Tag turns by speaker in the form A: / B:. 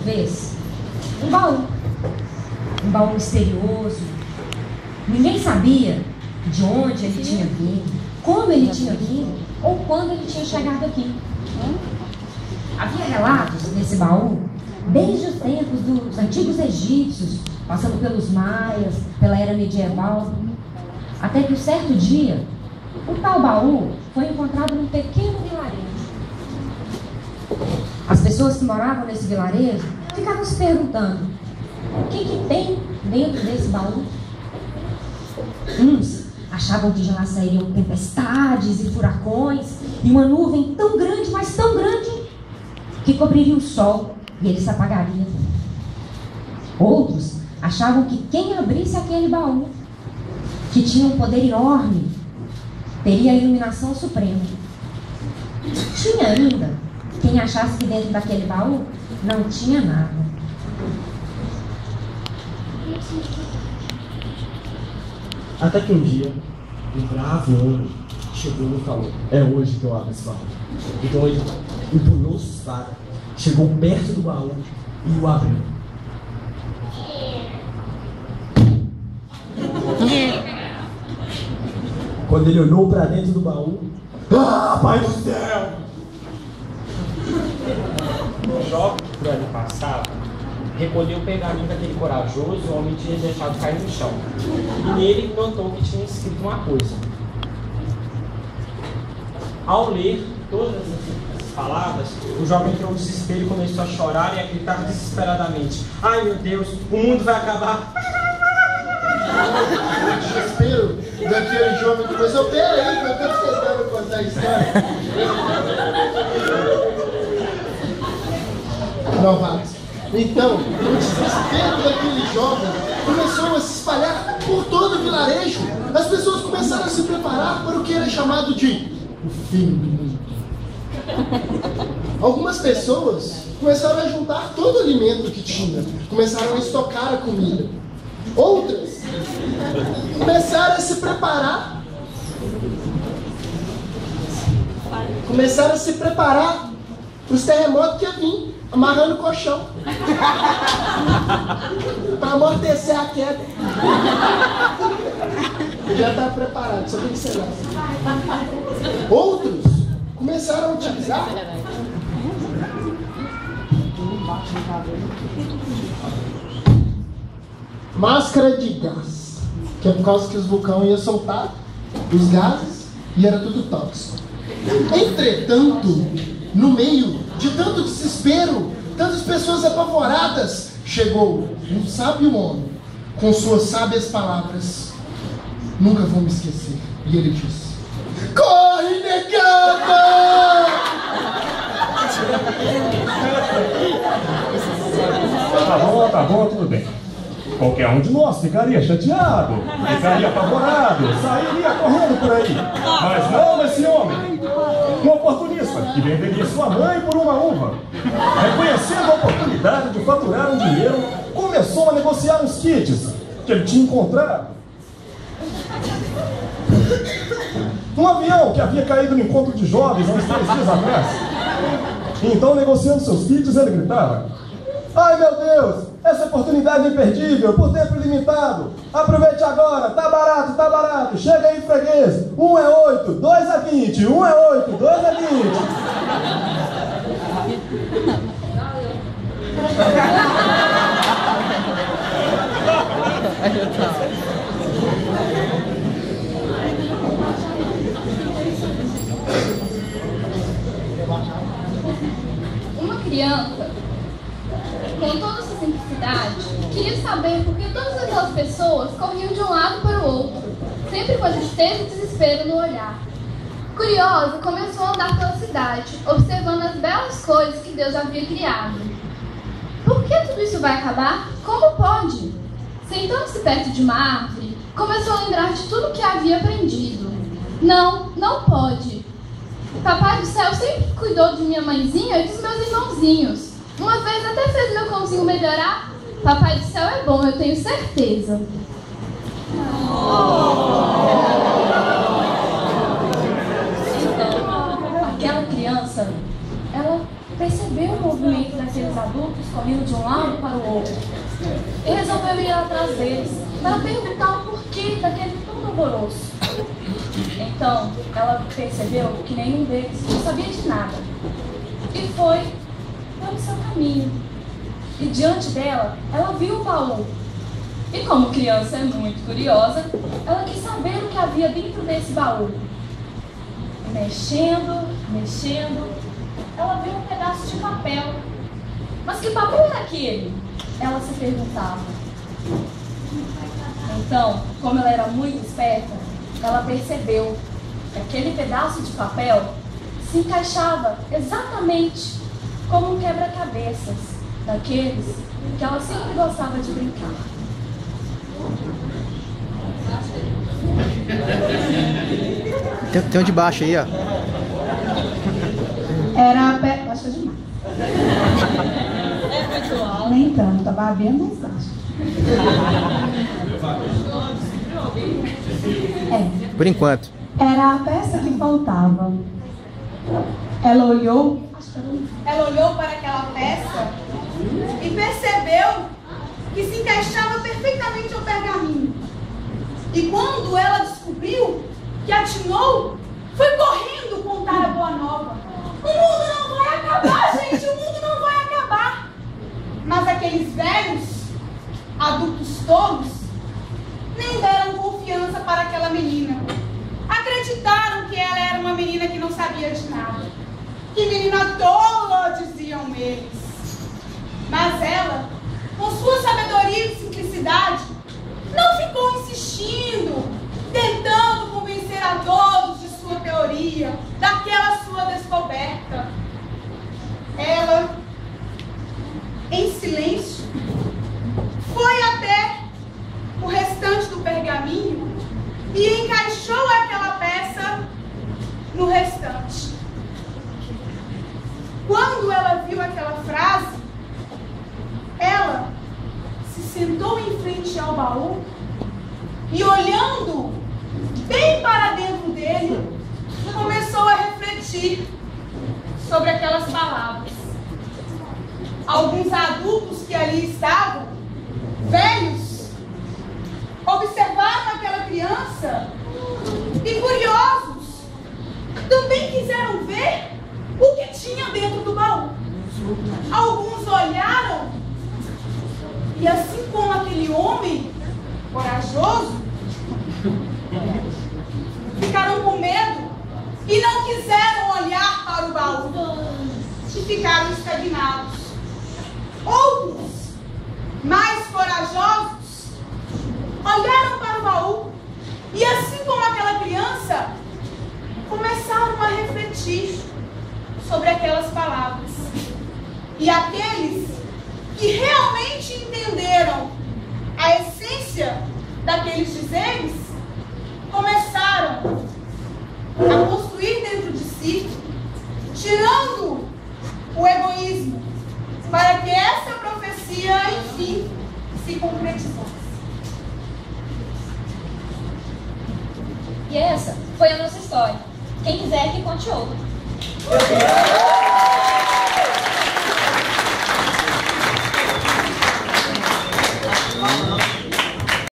A: vez um baú. Um baú misterioso. Ninguém sabia de onde ele tinha vindo, como ele tinha vindo ou quando ele tinha chegado aqui. Havia relatos nesse baú desde os tempos dos antigos egípcios, passando pelos maias, pela era medieval, até que um certo dia o tal baú foi encontrado num pequeno vilarejo. As pessoas que moravam nesse vilarejo ficavam se perguntando: o que tem dentro desse baú? Uns achavam que de lá sairiam tempestades e furacões e uma nuvem tão grande, mas tão grande, que cobriria o sol e ele se apagaria. Outros achavam que quem abrisse aquele baú, que tinha um poder enorme, teria a iluminação suprema. Tinha ainda quem achasse que dentro daquele baú não tinha nada.
B: Até que um dia, um bravo homem chegou e falou: é hoje que eu abro esse baú. Então ele empunhou sua espada, chegou perto do baú e o abriu. Quando ele olhou para dentro do baú, ah, pai do céu!
C: O jovem que por ali passava recolheu o pergaminho daquele corajoso homem tinha deixado cair no chão. E nele notou que tinha escrito uma coisa. Ao ler todas essas palavras, o jovem entrou no desespero e começou a chorar e a gritar desesperadamente: ai meu Deus, o mundo vai acabar!
D: O desespero daquele jovem começou: peraí, que eu estou tentando contar a história. Novatos. Então, o desespero daquele jovem começou a se espalhar por todo o vilarejo. As pessoas começaram a se preparar para o que era chamado de o fim do mundo. Algumas pessoas começaram a juntar todo o alimento que tinha, começaram a estocar a comida. Outras começaram a se preparar para os terremotos que iam vir, amarrando o colchão para amortecer a queda. Ele já estava preparado, só tem que ser lá. Outros começaram a utilizar máscara de gás, que é por causa que os vulcões iam soltar os gases e era tudo tóxico. Entretanto, no meio de tanto desespero, tantas pessoas apavoradas, chegou um sábio homem com suas sábias palavras. Nunca vou me esquecer. E ele disse: corre, negada!
E: Tá bom, tudo bem. Qualquer um de nós ficaria chateado, ficaria apavorado, sairia correndo por aí. Mas não esse homem, um oportunista que venderia sua mãe por uma uva. Reconhecendo a oportunidade de faturar um dinheiro, começou a negociar uns kits que ele tinha encontrado. Um avião que havia caído no encontro de jovens há uns 3 dias atrás. Então, negociando seus kits, ele gritava: ai meu Deus, essa oportunidade é imperdível, por tempo ilimitado. Aproveite agora, tá barato. Chega aí, freguês. 1 é 8, 2 é 20. 1 é 8, 2 é 20.
F: Uma criança, com toda essa simplicidade, queria saber por que todas aquelas pessoas corriam de um lado para o outro, sempre com a tristeza e desespero no olhar. Curiosa, começou a andar pela cidade, observando as belas coisas que Deus havia criado. Por que tudo isso vai acabar? Como pode? Sentando-se perto de uma árvore, começou a lembrar de tudo que havia aprendido. Não pode. Papai do céu sempre cuidou de minha mãezinha e dos meus irmãozinhos. Uma vez até fez meu cãozinho melhorar. Papai do céu é bom, eu tenho certeza.
A: Aquela criança, ela
F: percebeu o movimento daqueles adultos correndo de um lado para o outro e resolveu ir atrás deles para perguntar o porquê daquele todo alvoroço. Então, ela percebeu que nenhum deles não sabia de nada e foi pelo seu caminho. E diante dela, ela viu o baú. E como criança é muito curiosa, ela quis saber o que havia dentro desse baú. E mexendo, ela viu um pedaço de papel. Mas que papel era aquele? Ela se perguntava. Então, como ela era muito esperta, ela percebeu que aquele pedaço de papel se encaixava exatamente como um quebra-cabeças daqueles que ela sempre gostava de brincar.
G: Tem um de baixo aí, ó.
H: Era a peça. Acho que é demais.
F: É muito alto.
H: Nem tanto, tava bem mais baixo.
G: Por enquanto.
H: Era a peça que faltava. Ela olhou
I: para aquela peça e percebeu que se encaixava perfeitamente ao pergaminho. E quando ela descobriu que atinou, foi correndo contar a boa nova. O mundo não vai acabar, gente, o mundo não vai acabar. Mas aqueles velhos, adultos tolos, nem deram confiança para aquela menina. Acreditaram que ela era uma menina que não sabia de nada. Que menina tola, diziam eles. Mas ela, com sua sabedoria e simplicidade, não ficou insistindo, tentando convencer a todos de sua teoria, daquela sua descoberta. Ela, em silêncio, foi até o restante do pergaminho e encaixou aquela peça no restante. Quando ela viu aquela frase, ela se sentou em frente ao baú e, olhando bem para dentro dele, começou a refletir sobre aquelas palavras. Alguns adultos que ali estavam, velhos, observaram aquela criança e, curiosos, também quiseram ver o que tinha dentro do baú. Alguns olharam e, assim como aquele homem corajoso, ficaram com medo e não quiseram olhar para o baú e ficaram estagnados. Outros, mais corajosos, olharam para o baú e, assim como aquela criança, começaram a refletir sobre aquelas palavras. E aqueles que realmente entenderam a essência daqueles dizeres, começaram a construir dentro de si, tirando o egoísmo, para que essa profecia, enfim, se concretizasse.
F: E essa foi a nossa história. Quem quiser que conte outra.